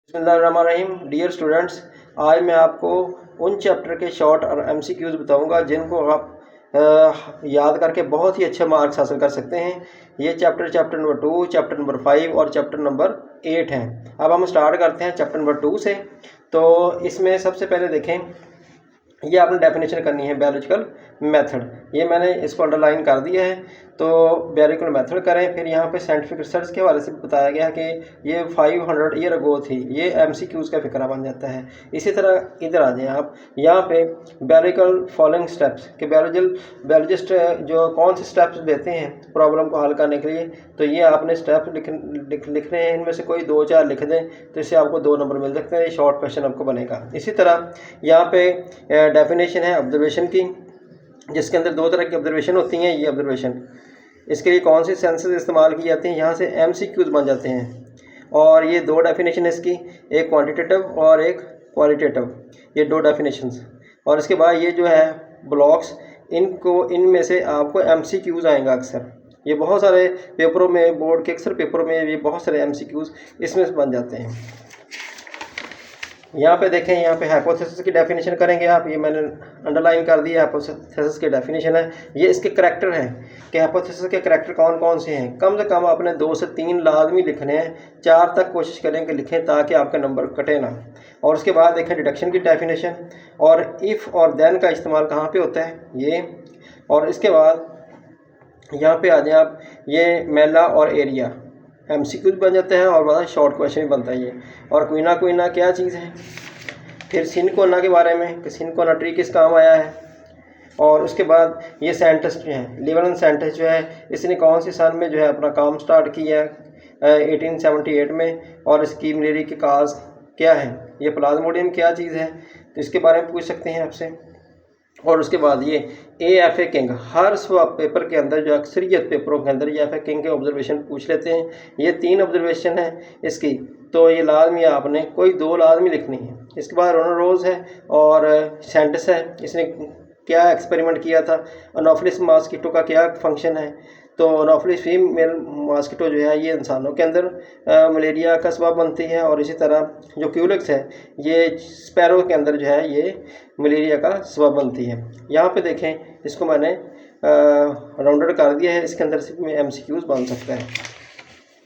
बिस्मिल्लाहिर्रहमानिर्रहीम। Dear students, आज मैं आपको उन चैप्टर के शॉर्ट और एमसीक्यूज़ बताऊंगा जिनको आप याद करके बहुत ही अच्छे मार्क्स हासिल कर सकते हैं। ये चैप्टर नंबर 2, चैप्टर नंबर 5 और चैप्टर नंबर 8 हैं। अब हम स्टार्ट करते हैं चैप्टर नंबर 2 से। तो इसमें सबसे पहले देखें, ये आपने डेफिनेशन करनी है बायोलॉजिकल मेथड। ये मैंने इसको अंडरलाइन कर दिया है। तो बायोलॉजिकल मेथड करें। फिर यहाँ पे साइंटिफिक रिसर्च के हवाले से बताया गया कि ये 500 ईयर अगो थी। ये एमसीक्यूज़ का फिक्रा बन जाता है। इसी तरह इधर आ जाएं आप, यहाँ पे बायोलॉजिकल फॉलोइंग स्टेप्स के बायोलॉजिस्ट जो कौन से स्टेप्स देते हैं प्रॉब्लम को हल करने के लिए, तो ये आपने स्टेप्स लिखने हैं। इनमें से कोई 2-4 लिख दें तो इससे आपको 2 नंबर मिल सकते हैं। शॉर्ट क्वेश्चन आपको बनेगा। इसी तरह यहाँ पे डेफिनेशन है ऑब्जर्वेशन की, जिसके अंदर 2 तरह की ऑब्जर्वेशन होती हैं। ये ऑब्जर्वेशन, इसके लिए कौन सी सेंसेस इस्तेमाल की जाती हैं, यहाँ से एमसीक्यूज़ बन जाते हैं। और ये 2 डेफिनेशन है इसकी, एक क्वांटिटेटिव और एक क्वालिटेटिव। ये 2 डेफिनेशंस। और इसके बाद ये जो है ब्लॉक्स, इनमें से आपको एमसीक्यूज़ आएंगे अक्सर। ये बहुत सारे पेपरों में, बोर्ड के अक्सर पेपरों में ये बहुत सारे एमसीक्यूज़ इसमें से बन जाते हैं। यहाँ पे देखें, यहाँ पे हाइपोथेसिस की डेफिनेशन करेंगे आप। ये मैंने अंडरलाइन कर दिया, हाइपोथेसिस की डेफिनेशन है। ये इसके करैक्टर हैं कि हाइपोथेसिस के करैक्टर कौन कौन से हैं। कम से कम आपने 2 से 3 लाजमी लिखने हैं। 4 तक कोशिश करें कि लिखें ताकि आपके नंबर कटे ना। और उसके बाद देखें डिडक्शन की डेफिनेशन, और इफ़ और देन का इस्तेमाल कहाँ पे होता है ये। और इसके बाद यहाँ पे आ जाए आप, ये मेला और एरिया एमसीक्यू बन जाते हैं और बड़ा शॉर्ट क्वेश्चन भी बनता है ये। और क्वीना क्या चीज़ है। फिर सिनकोना के बारे में कि सिनकोना ट्री किस काम आया है। और उसके बाद ये साइंटिस्ट जो हैं, लिवरन साइंटिस्ट जो है, इसने कौन सी सन में जो है अपना काम स्टार्ट किया है, 1878 में। और इसकी मलेरिया की काज क्या है, ये प्लाज्मोडियम क्या चीज़ है, तो इसके बारे में पूछ सकते हैं आपसे। और उसके बाद ये AFA किंग, हर स्वैप पेपर के अंदर जो अक्सरियत पेपरों के अंदर ये AFA किंग के ऑब्जर्वेशन पूछ लेते हैं। ये 3 ऑब्जर्वेशन है इसकी, तो ये लाजमी आपने कोई 2 लाजमी लिखनी है। इसके बाद रोनरोज है और सेंटिस है, इसने क्या एक्सपेरिमेंट किया था। अनोफिलिस मॉस्किटो का क्या फंक्शन है। तो अनोफिलिस फीमेल मॉस्किटो जो है ये इंसानों के अंदर मलेरिया का सबब बनती है। और इसी तरह जो क्यूलिक्स है ये स्पैरो के अंदर जो है ये मलेरिया का सबब बनती है। यहाँ पे देखें, इसको मैंने राउंडेड कर दिया है। इसके अंदर से एमसीक्यूज़ बन सकता है।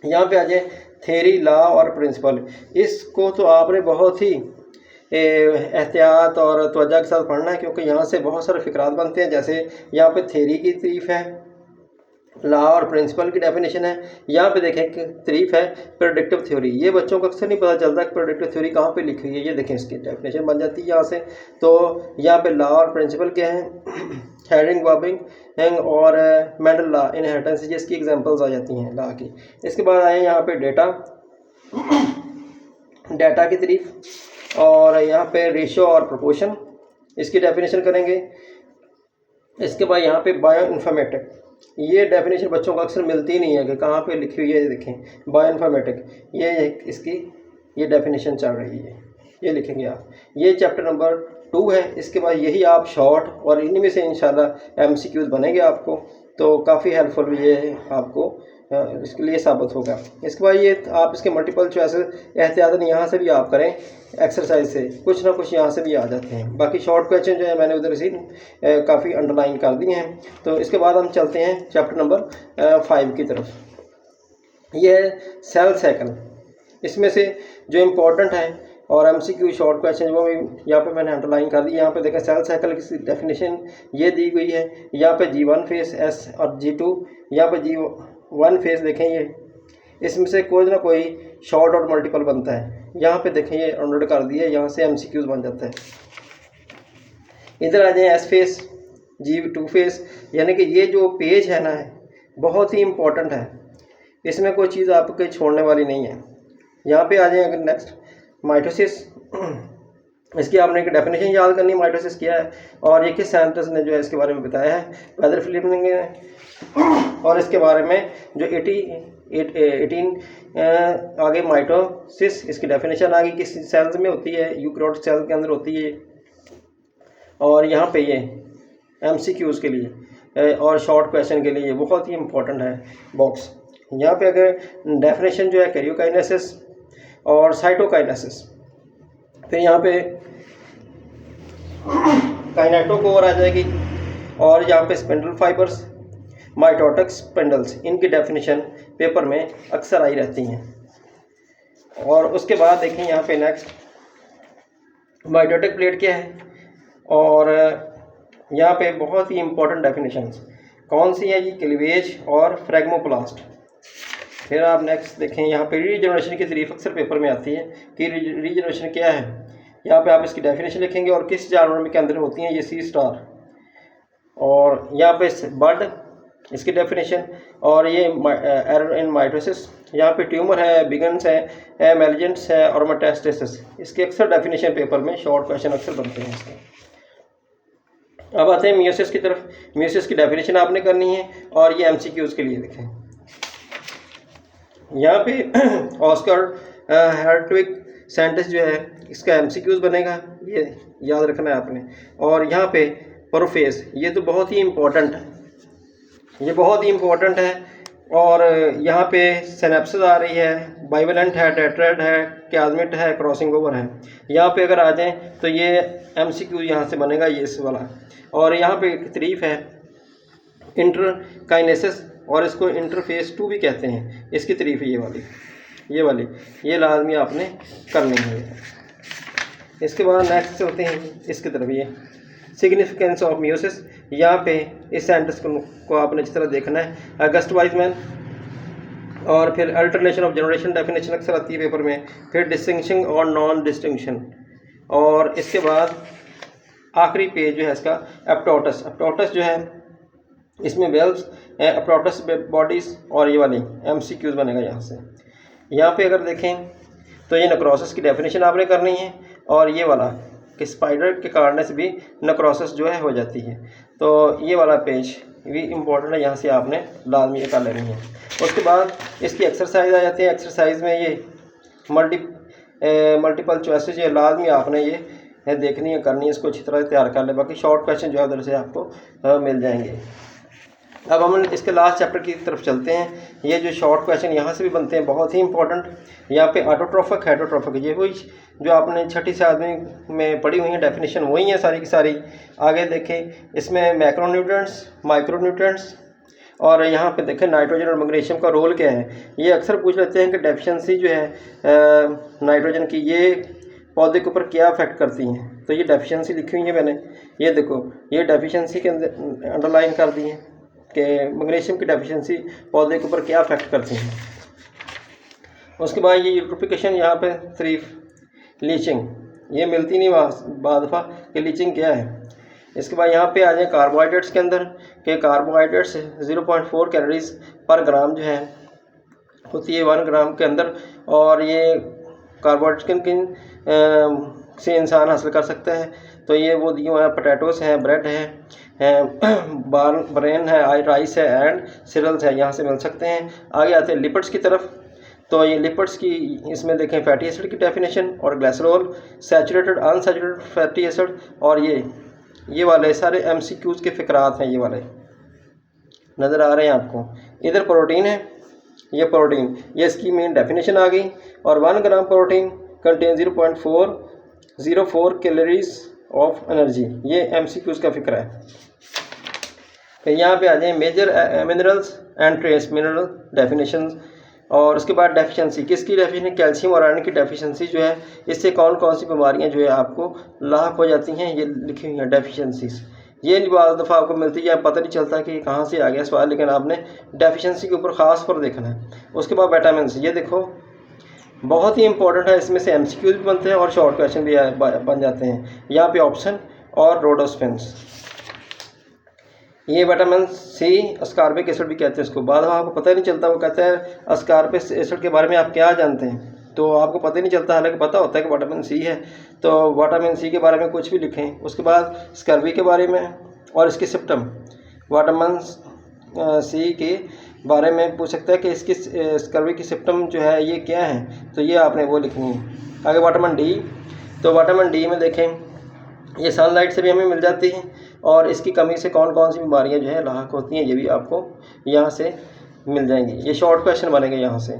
यहाँ पे आ जाए थ्योरी, लॉ और प्रिंसिपल। इसको तो आपने बहुत ही एहतियात और तवज्जो के साथ पढ़ना है, क्योंकि यहाँ से बहुत सारे फिक्रात बनते हैं। जैसे यहाँ पे थ्योरी की तारीफ है, लॉ और प्रिंसिपल की डेफिनेशन है। यहाँ पे देखें कि तारीफ है प्रेडिक्टिव थ्योरी। ये बच्चों को अक्सर नहीं पता चलता कि प्रेडिक्टिव थ्योरी कहाँ पे लिखी हुई है। ये देखें, इसकी डेफिनेशन बन जाती है यहाँ से। तो यहाँ पे लॉ और प्रिंसिपल क्या है, हेरिंग, बॉबिंग और मेंडल लॉ, इनहेरिटेंस, जिसकी एग्जांपल्स आ जाती हैं लॉ की। इसके बाद आए यहाँ पे डेटा की तारीफ, और यहाँ पे रेशियो और प्रोपोर्शन, इसकी डेफिनेशन करेंगे। इसके बाद यहाँ पे बायो इन्फॉर्मेटिक, ये डेफिनेशन बच्चों को अक्सर मिलती नहीं है कि कहाँ पे लिखी हुई है। देखें बायो इन्फॉर्मेटिक, ये इसकी ये डेफिनेशन चल रही है, ये लिखेंगे आप। ये चैप्टर नंबर 2 है। इसके बाद यही आप शॉर्ट, और इन्हीं में से इंशाल्लाह एमसीक्यूज़ बनेंगे आपको, तो काफ़ी हेल्पफुल ये है आपको, इसके लिए साबित होगा। इसके बाद ये आप इसके मल्टीपल चॉइसेस एहतियातन यहाँ से भी आप करें, एक्सरसाइज से कुछ ना कुछ यहाँ से भी आ जाते हैं। बाकी शॉर्ट क्वेश्चन जो है मैंने उधर से काफ़ी अंडरलाइन कर दिए हैं। तो इसके बाद हम चलते हैं चैप्टर नंबर 5 की तरफ। ये है सेल साइकिल। इसमें से जो इम्पोर्टेंट है और एमसीक्यू शॉर्ट क्वेश्चन वो भी यहाँ पे मैंने अंडरलाइन कर दी। यहाँ पे देखें सेल साइकिल की डेफिनेशन ये दी गई है। यहाँ पे G1 फेस, S और G2, यहाँ पे G1 फेस देखें, ये इसमें से कोई ना कोई शॉर्ट और मल्टीपल बनता है। यहाँ पे देखें ये अंडर कर दिया, यहाँ से एमसीक्यूज़ बन जाता है। इधर आ जाए S फेस, G2 फेस, यानी कि ये जो पेज है ना बहुत ही इम्पोर्टेंट है। इसमें कोई चीज़ आपके छोड़ने वाली नहीं है। यहाँ पे आ जाए अगर नेक्स्ट माइटोसिस, इसकी आपने एक डेफिनेशन याद करनी है, माइटोसिस क्या है और ये किस साइंटिस्ट ने जो है इसके बारे में बताया है, वेदर फिलिप ने। और इसके बारे में जो 18 आगे माइटोसिस, इसकी डेफिनेशन आगे किस सेल्स में होती है, यूकैरियोटिक सेल के अंदर होती है। और यहाँ पे ये एमसीक्यूज़ के लिए और शॉर्ट क्वेश्चन के लिए बहुत ही इम्पोर्टेंट है बॉक्स। यहाँ पे अगर डेफिनेशन जो है कैरियोकाइनेसिस, और साइटोकाइनेसिस। फिर यहाँ पे काइनेटोकोर आ जाएगी, और यहाँ पे स्पिंडल फाइबर्स, माइटोटिक स्पिंडल्स, इनकी डेफिनेशन पेपर में अक्सर आई रहती हैं। और उसके बाद देखें यहाँ पे नेक्स्ट माइटोटिक प्लेट क्या है, और यहाँ पे बहुत ही इंपॉर्टेंट डेफिनेशंस कौन सी है, ये क्लीवेज और फ्रैगमोप्लास्ट। फिर आप नेक्स्ट देखें यहाँ पे रीजनरेशन की तारीफ अक्सर पेपर में आती है कि रीजनरेशन क्या है। यहाँ पे आप इसकी डेफिनेशन लिखेंगे और किस जानवर के अंदर होती हैं ये सी स्टार, और यहाँ पे बर्ड इसकी डेफिनेशन, और ये एरर इन माइटोसिस, यहाँ पे ट्यूमर है, बिगन्स है, मेलिजेंट्स है और मेटास्टेसिस। इसके अक्सर डेफिनेशन पेपर में शॉर्ट क्वेश्चन अक्सर बनते हैं इसके। अब आते हैं मियोसिस की तरफ। मियोसिस की डेफिनेशन आपने करनी है, और ये एमसीक्यूज के लिए देखें। यहाँ पे ऑस्कर हर्टविग सेंटेंस जो है इसका एमसीक्यूज बनेगा, ये याद रखना है आपने। और यहाँ पे प्रोफेस, ये तो बहुत ही इम्पोर्टेंट है, ये बहुत ही इम्पोर्टेंट है। और यहाँ पे सिनेप्सिस आ रही है, बाइवेलेंट है, टेट्राइड है, क्याजमिट है, क्रॉसिंग ओवर है। यहाँ पे अगर आ जाएं तो ये एमसीक्यू यहाँ से बनेगा, ये इस वाला। और यहाँ पे एक तारीफ है इंटरकाइनेसिस, और इसको इंटरफेस 2 भी कहते हैं। इसकी तारीफ है ये वाली ये लाजमी आपने करनी है। इसके बाद नेक्स्ट होते हैं इसकी तरफ, ये सिग्निफिकेंस ऑफ मियोसिस। यहाँ पे इस सेंटेंस को आपने इस तरह देखना है, अगस्ट वाइजमैन। और फिर अल्टरनेशन ऑफ जनरेशन डेफिनेशन अक्सर आती है पेपर में। फिर डिस्टिंक्शन और नॉन डिस्टिंक्शन। और इसके बाद आखिरी पेज जो है इसका एप्टोटस। एप्टोटस जो है इसमें वेल्व्स, एप्टोटस बॉडीज, और ये वाली एमसीक्यूज बनेगा यहाँ से। यहाँ पे अगर देखें तो ये नेक्रोसिस की डेफिनेशन आपने करनी है, और ये वाला कि स्पाइडर के काटने से भी नेक्रोसिस जो है हो जाती है। तो ये वाला पेज भी इम्पोर्टेंट है, यहाँ से आपने लाजमी कर लेनी है। उसके बाद इसकी एक्सरसाइज आ जाती है। एक्सरसाइज में ये मल्टीपल चॉइसेस ये लाजमी आपने ये देखनी है, करनी है, इसको अच्छी तरह तैयार कर ले। बाकी शॉर्ट क्वेश्चन जो है उधर से आपको मिल जाएंगे। अब हम इसके लास्ट चैप्टर की तरफ चलते हैं। ये जो शॉर्ट क्वेश्चन यहाँ से भी बनते हैं बहुत ही इंपॉर्टेंट। यहाँ पे ऑटोट्रोफिक, हेटरोट्रोफिक, ये वही जो आपने छठी से आदमी में पढ़ी हुई है डेफिनेशन वही है सारी की सारी। आगे देखें इसमें मैक्रोन्यूट्रिएंट्स, माइक्रोन्यूट्रिएंट्स, और यहाँ पे देखें नाइट्रोजन और मैग्नीशियम का रोल क्या है। ये अक्सर पूछ लेते हैं कि डेफिशिएंसी जो है नाइट्रोजन की, ये पौधे के ऊपर क्या अफेक्ट करती हैं। तो ये डेफिशिएंसी लिखी हुई है मैंने, ये देखो ये डेफिशिएंसी के अंदर अंडरलाइन कर दी है कि मैग्नीशियम की डेफिशिएंसी पौधे के ऊपर क्या अफेक्ट करती हैं। उसके बाद ये यूट्रोफिकेशन, यहाँ पे तारीफ लीचिंग, ये मिलती नहीं बाद दफ़ा कि लीचिंग क्या है। इसके बाद यहाँ पे आ जाए कार्बोहाइड्रेट्स के अंदर कि कार्बोहाइड्रेट्स 0.4 कैलोरीज पर ग्राम जो है होती है 1 ग्राम के अंदर। और ये कार्बोहाइड्रेट्स किन किन से इंसान हासिल कर सकता है, तो ये वो दिए हुए हैं, पोटैटोस हैं, ब्रेड है, ब्रेन है, राइस है एंड सीरियल्स है, यहाँ से मिल सकते हैं। आगे आते हैं लिपिड्स की तरफ। तो ये लिपिड्स की इसमें देखें फैटी एसिड की डेफिनेशन और glycerol, saturated, unsaturated fatty acid, और ये वाले सारे एमसीक्यूज के फ़िक्रात हैं, ये वाले नज़र आ रहे हैं आपको। इधर प्रोटीन है, ये प्रोटीन, ये इसकी मेन डेफिनेशन आ गई। और 1 gram protein content 0.404 calories of energy, ये एमसीक्यूज का फिक्र है। फिर यहाँ पे आ जाए major minerals and trace mineral definition. और उसके बाद डेफिशिएंसी, किसकी डेफिनेशन, कैल्शियम और आयरन की डेफिशिएंसी जो है, इससे कौन कौन सी बीमारियां जो है आपको लाक हो जाती हैं, ये लिखी हुई हैं डेफिशिएंसीज। ये बाद दफ़ा आपको मिलती है, पता नहीं चलता कि कहाँ से आ गया सवाल, लेकिन आपने डेफिशिएंसी के ऊपर ख़ास पर देखना है। उसके बाद विटामिन, ये देखो बहुत ही इंपॉर्टेंट है, इसमें से एमसीक्यूज भी बनते हैं और शॉर्ट क्वेश्चन भी बन जाते हैं। यहाँ पे ऑप्शन और रोडोस्पेंस, ये विटामिन सी अस्कॉर्बिक एसिड भी कहते हैं इसको। बाद में आपको पता ही नहीं चलता, वो कहते हैं अस्कॉर्बिक एसिड के बारे में आप क्या जानते हैं, तो आपको पता ही नहीं चलता, हालांकि पता होता है कि विटामिन सी है। तो विटामिन सी के बारे में कुछ भी लिखें। उसके बाद स्कर्वी के बारे में और इसके सिम्टम, विटामिन सी के बारे में पूछ सकता है कि इसकी स्कर्वी की सिम्टम जो है ये क्या है, तो ये आपने वो लिखनी है। आगे विटामिन डी, तो विटामिन डी में देखें ये सनलाइट से भी हमें मिल जाती है, और इसकी कमी से कौन कौन सी बीमारियां जो है लाक होती हैं, ये भी आपको यहाँ से मिल जाएंगी। ये शॉर्ट क्वेश्चन बनेंगे यहाँ से।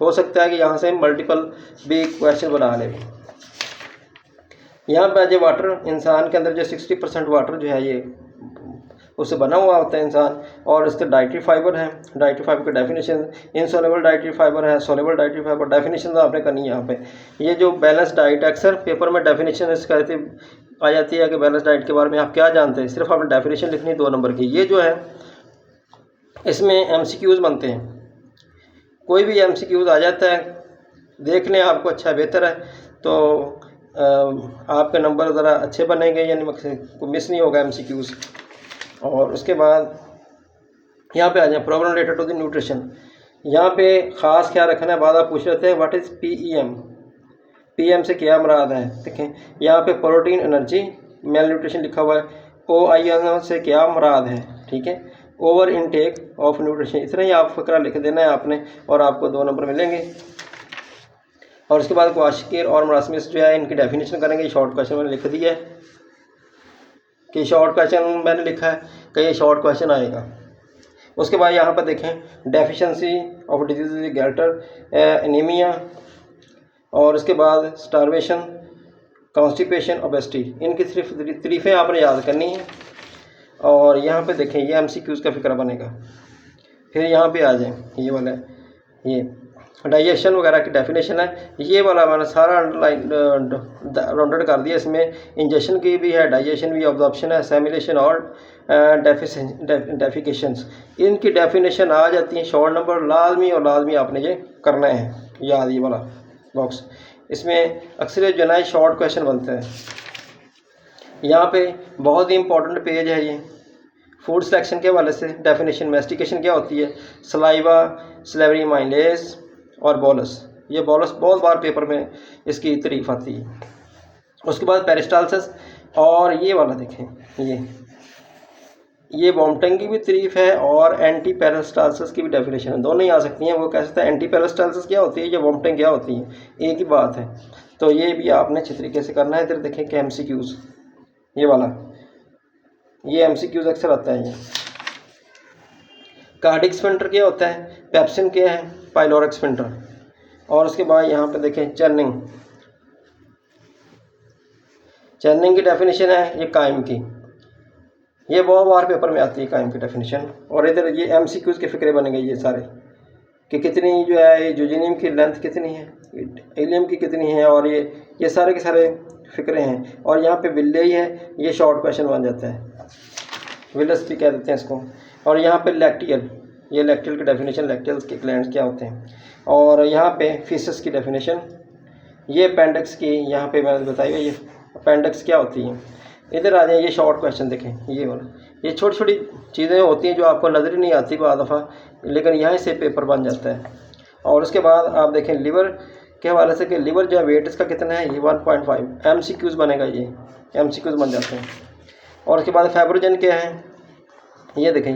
हो सकता है कि यहाँ से मल्टीपल भी क्वेश्चन बना ले। यहाँ पे जो वाटर, इंसान के अंदर जो 60% वाटर जो है ये उससे बना हुआ होता है इंसान, और इसके डाइटरी फाइबर है। डाइटरी फाइबर की डेफिनेशन, इनसोल्युबल डाइटरी फाइबर है, सोल्युबल डाइटरी फाइबर। डेफिनेशन तो आपने करनी है यहाँ पे। ये जो बैलेंस डाइट, अक्सर पेपर में डेफिनेशन इसका आ जाती है कि बैलेंस डाइट के बारे में आप क्या जानते हैं, सिर्फ आपने डेफिनेशन लिखनी है 2 नंबर की। ये जो है इसमें MCQs बनते हैं, कोई भी MCQs आ जाता है, देख लें आपको अच्छा बेहतर है तो आपके नंबर ज़रा अच्छे बनेंगे, यानी कोई मिस नहीं होगा MCQs। और उसके बाद यहाँ पे आ जाए problem related to the nutrition. यहाँ पे ख़ास ख्याल रखना है, बाद आप पूछ लेते हैं व्हाट इज़ PEM, PM से क्या मुराद है। देखें यहाँ पे प्रोटीन, एनर्जी, मेल न्यूट्रिशन लिखा हुआ है। OIN से क्या मुराद है, ठीक है, ओवर इनटेक ऑफ न्यूट्रिशन। इतना ही आप फकरा लिख देना है आपने और आपको 2 नंबर मिलेंगे। और उसके बाद क्वाशिकिर और मरासमिस जो है इनकी डेफिनेशन करेंगे। शॉर्ट क्वेश्चन मैंने लिख दिया है कि शॉर्ट क्वेश्चन मैंने लिखा है कि ये शॉर्ट क्वेश्चन आएगा। उसके बाद यहाँ पर देखें डेफिशिएंसी ऑफ डिजीज गैल्टर, एनीमिया, और उसके बाद स्टारवेशन, कॉन्स्टिपेशन, ओबेसिटी। इनकी सिर्फ तरीफ़ें आपने याद करनी है। और यहाँ पे देखें ये MCQs का फिक्र बनेगा। फिर यहाँ पे आ जाए ये वाला, ये डाइजेशन वगैरह की डेफिनेशन है। ये वाला मैंने सारा अंडरलाइन राउंडेड कर दिया। इसमें इंजेक्शन की भी है, डाइजेशन भी, ऑब्जॉर्प्शन है, असेमिलेशन और डेफिकेशंस। इनकी डेफिनेशन आ जाती है। शॉर्ट नंबर लाजमी और लाजमी आपने ये करना है याद, ये वाला बॉक्स। इसमें अक्सर जो है शॉर्ट क्वेश्चन बनते हैं। यहाँ पे बहुत ही इंपॉर्टेंट पेज है ये फूड सिलेक्शन के हवाले से। डेफिनेशन, मेस्टिकेशन क्या होती है, सलाइवा, स्लेवरी माइलेज और बोलस। ये बोलस बहुत बार पेपर में इसकी तारीफ आती है। उसके बाद पेरिस्टालसिस, और ये वाला देखें ये वॉमिटिंग की भी तारीफ है और एंटी पेरिस्टालसिस की भी डेफिनेशन है। दोनों ही आ सकती हैं। वो कह सकते हैं एंटी पेरिस्टालसिस क्या होती है या वॉमिटिंग क्या होती है, एक ही बात है। तो ये भी आपने अच्छे तरीके से करना है। इधर देखें कि MCQs, ये वाला ये MCQs अक्सर आता है। ये कार्डिक स्फिंक्टर क्या होता है, पेप्सिन क्या है, पाइलोरिक स्फिंक्टर। और उसके बाद यहाँ पे देखें चर्निंग की डेफिनेशन है ये कायम की। ये बहुत बार पेपर में आती है कायम की डेफिनेशन। और इधर ये MCQs के फिक्रे बनेंगे ये सारे कि कितनी जो है ये यूजेनियम की लेंथ कितनी है, एलियम की कितनी है, और ये सारे के सारे फिक्रे हैं। और यहाँ पे विल्ले है, ये शॉर्ट क्वेश्चन बन जाता है, विलस भी कह देते हैं इसको। और यहाँ पे लैक्टियल, ये लैक्टियल की डेफिनेशन, लैक्टियल्स के ग्लैंड्स क्या होते हैं। और यहाँ पे फीसस की डेफिनेशन, ये अपेंडिक्स की यहाँ पे मैंने बताई हुई, ये अपेंडिक्स क्या होती है। इधर आ जाए, ये शॉर्ट क्वेश्चन देखें, ये वाला, ये छोटी छोटी चीज़ें होती हैं जो आपको नज़र ही नहीं आती बाद दफ़ा, लेकिन यहाँ से पेपर बन जाता है। और उसके बाद आप देखें लिवर के हवाले से कि लिवर जो है वेट इसका कितना है, ये 1.5 MCQs बनेगा, ये MCQs बन जाते हैं। और उसके बाद फाइब्रोजन क्या है, ये देखें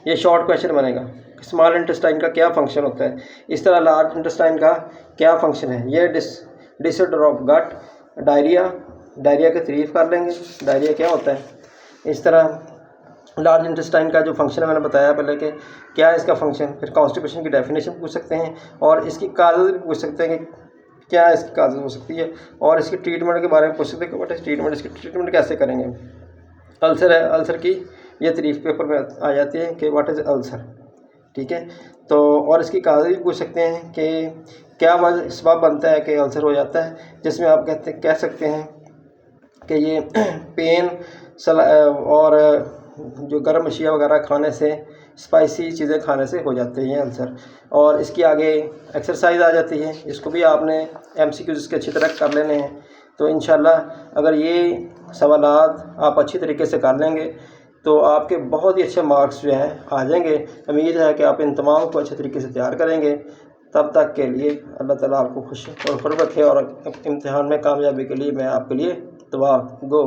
ये शॉर्ट क्वेश्चन बनेगा। स्मॉल इंटेस्टाइन का क्या फंक्शन होता है, इस तरह लार्ज इंटेस्टाइन का क्या फंक्शन है। ये डिसऑर्डर ऑफ गट, डायरिया की तारीफ कर लेंगे, डायरिया क्या होता है। इस तरह लार्ज इंटेस्टाइन का जो फंक्शन है मैंने बताया पहले कि क्या है इसका फंक्शन। फिर कॉन्स्टिपेशन की डेफिनेशन पूछ सकते हैं और इसकी काजेज़ भी पूछ सकते हैं कि क्या इसकी काजेज़ हो सकती है। और इसकी ट्रीटमेंट के बारे में पूछ सकते हैं कि व्हाट इज ट्रीटमेंट, इसकी ट्रीटमेंट कैसे करेंगे। अल्सर है, अल्सर की ये तारीफ पेपर में आ जाती है कि व्हाट इज़ अल्सर, ठीक है। तो और इसकी काजेज़ भी पूछ सकते हैं कि क्या वजह सबब बनता है कि अल्सर हो जाता है, जिसमें आप कह सकते हैं कि ये पेन और जो गर्म अशिया वगैरह खाने से, स्पाइसी चीज़ें खाने से हो जाते हैं अल्सर। और इसकी आगे एक्सरसाइज आ जाती है, इसको भी आपने MCQs इसके अच्छी तरह कर लेने हैं। तो इंशाल्लाह अगर ये सवालात आप अच्छी तरीके से कर लेंगे तो आपके बहुत ही अच्छे मार्क्स जो हैं आ जाएंगे। उम्मीद है कि आप इन तमाम को अच्छे तरीके से तैयार करेंगे। तब तक के लिए अल्लाह ताला आपको खुश और खुश रखे और इम्तिहान में कामयाबी के लिए मैं आपके लिए दुआ गो।